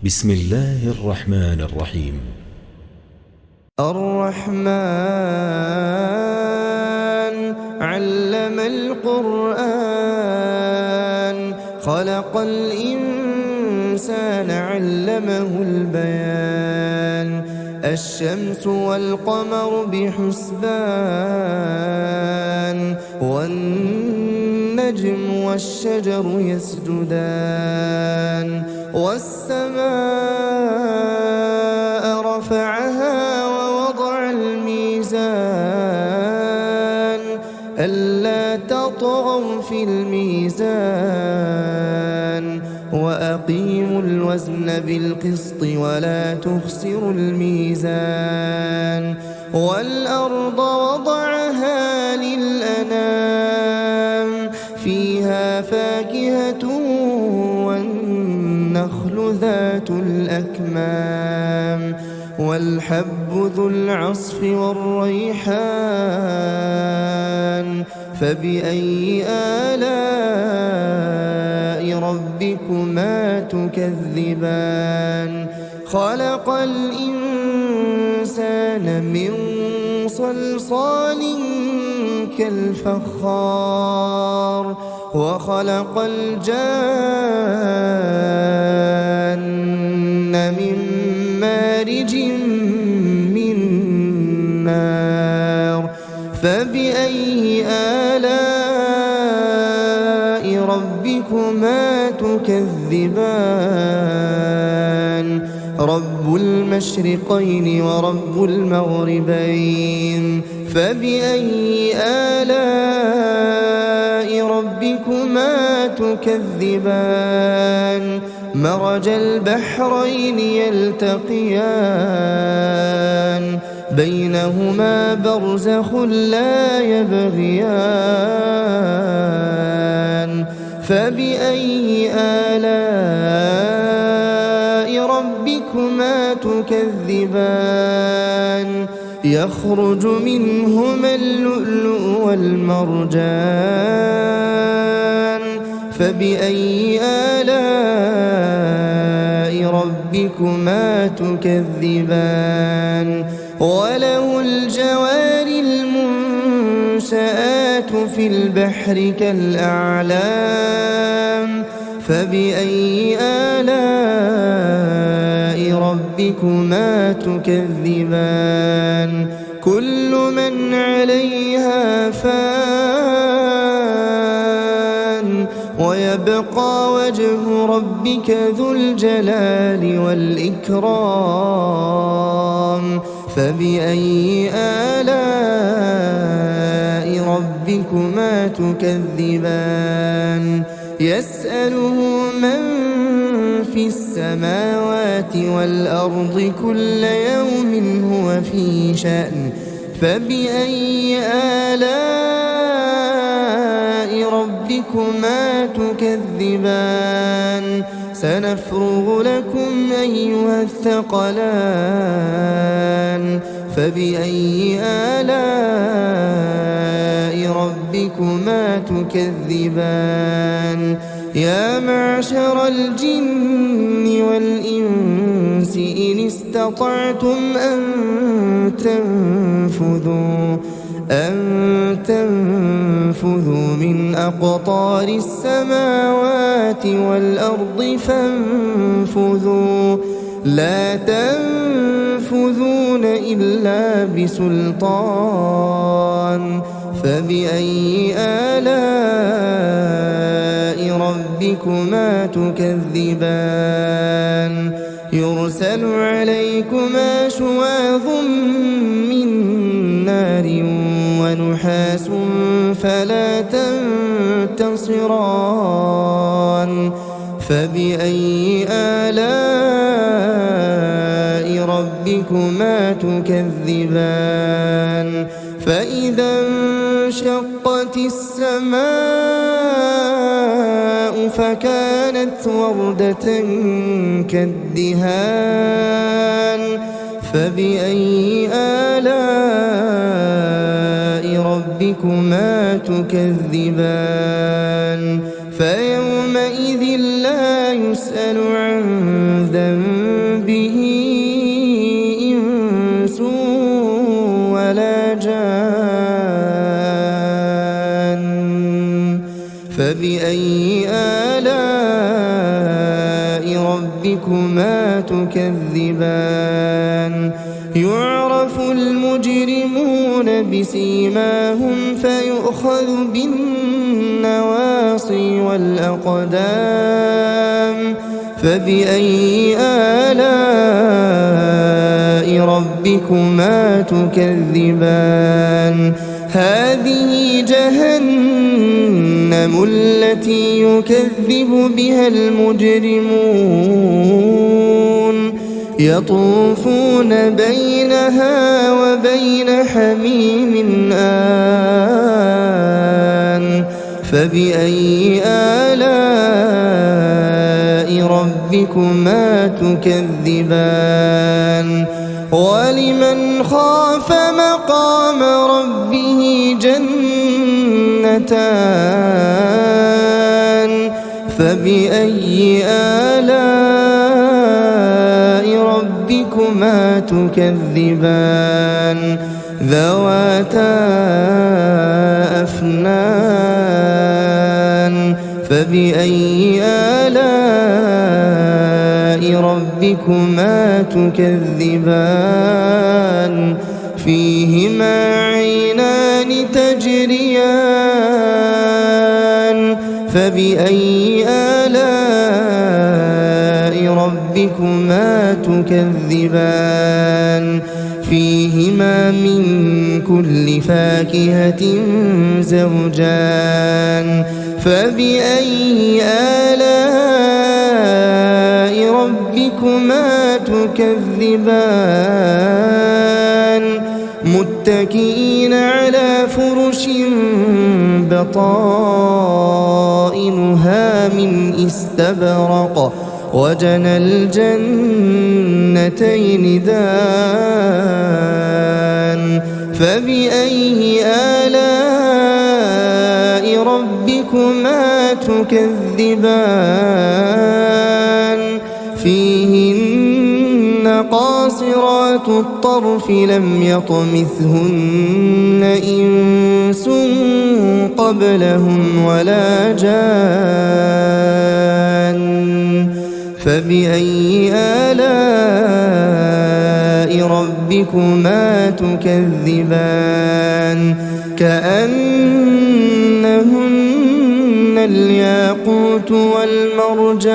بسم الله الرحمن الرحيم. الرحمن علم القرآن خلق الإنسان علمه البيان الشمس والقمر بحسبان والنجم والشجر يسجدان والسماء رفعها ووضع الميزان ألا تطغوا في الميزان وأقيموا الوزن بالقسط ولا تخسروا الميزان والأرض وضعها للأنام فيها فاكهة والنخل ذات الأكمام والحب ذو العصف والريحان فبأي آلاء ربكما تكذبان خلق الإنسان من صلصال كالفخار وخلق الجان من مارج من نار فبأي آلاء ربكما تكذبان رب المشرقين ورب المغربين فبأي آلاء ربكما تكذبان مرج البحرين يلتقيان بينهما برزخ لا يبغيان فبأي آلاء ربكما تكذبان يخرج منهما اللؤلؤ والمرجان فبأي آلاء ربكما تكذبان وله الجوار المنشآت في البحر كالأعلام فبأي آلاء ربكما تكذبان كل من عليها فان ويبقى وجه ربك ذو الجلال والإكرام فبأي آلاء ربكما تكذبان يسأله من في السماوات والأرض كل يوم هو في شأن فبأي آلاء ربكما تكذبان سنفرغ لكم أيها الثقلان فبأي آلاء ربكما تكذبان يا معشر الجن والإنس إن استطعتم أن تنفذوا من أقطار السماوات والأرض فانفذوا لا تنفذون إلا بسلطان فبأي آلاء ربكما تكذبان يرسل عليكما شواظ من نار ونحاس فلا تنتصران فبأي آلاء ربكما تكذبان فإذا انشقت السماء فكانت وردة كالدهان فبأي آلاء ربكما تكذبان فيومئذ لا يسأل عن ذنب ربكما تكذبان يعرف المجرمون بسيماهم فيؤخذ بالنواصي والأقدام فبأي آلاء ربكما تكذبان هذه جهنم التي يكذب بها المجرمون يطوفون بينها وبين حميم آن فبأي آلاء ربكما تكذبان ولمن خاف مقام ربه جنتان فبأي آلاء ربكما تكذبان ذواتا أفنان فبأي آلاء ربكما تكذبان فيهما عينان تجريان فبأي آلاء ربكما تكذبان فيهما من كل فاكهة زوجان فبأي آلاء ربكما تكذبان متكئين على فرش بطائنها من استبرق وجنى الجنتين دان فبأي آلاء ربكما تكذبان فيهن قاصرات الطرف لم يطمثهن إنس قبلهم ولا جان فبأي آلاء ربكما تكذبان كأنهن الياقوت والمرجان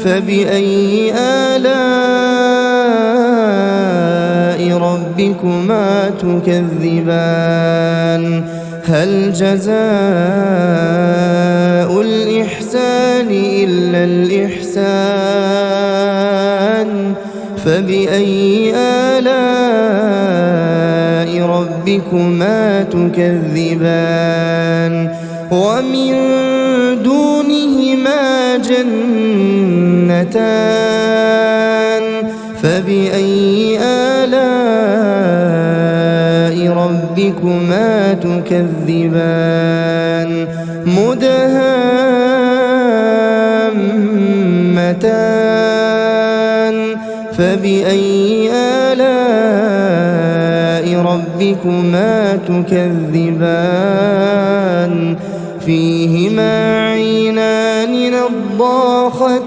فبأي آلاء ربكما تكذبان هل جزاء الإحسان إلا الإحسان فبأي آلاء ربكما تكذبان ومن دونهما جنتان فبأي آلاء ربكما تكذبان مدهامتان فبأي آلاء ربكما تكذبان فيهما عينان نضاختان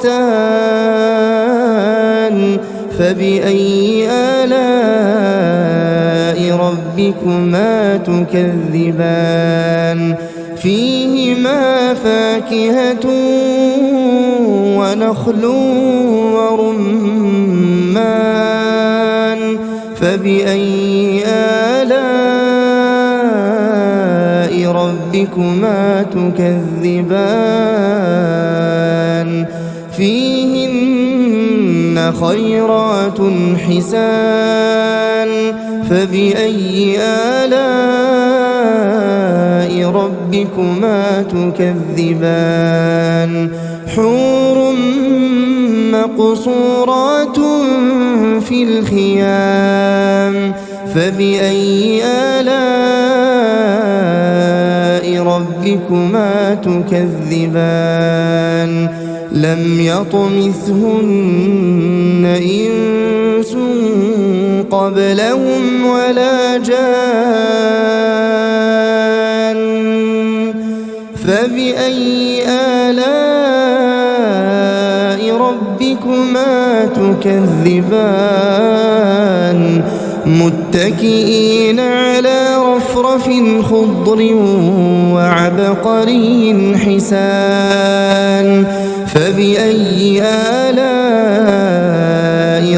فبأي آلاء ربكما تكذبان فيهما فاكهة ونخل ورمان فبأي آلاء ربكما تكذبان فيهن خيرات حسان فبأي آلاء ربكما تكذبان حور مقصورات في الخيام فبأي آلاء ربكما تكذبان لم يطمثهن إنس قبلهم ولا جان فبأي آلاء ربكما تكذبان متكئين على رفرف خضر وعبقري حسان فبأي آلاء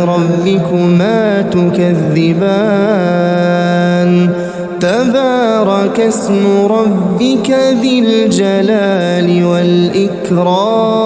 ربكما تكذبان تبارك اسم ربك ذي الجلال والإكرام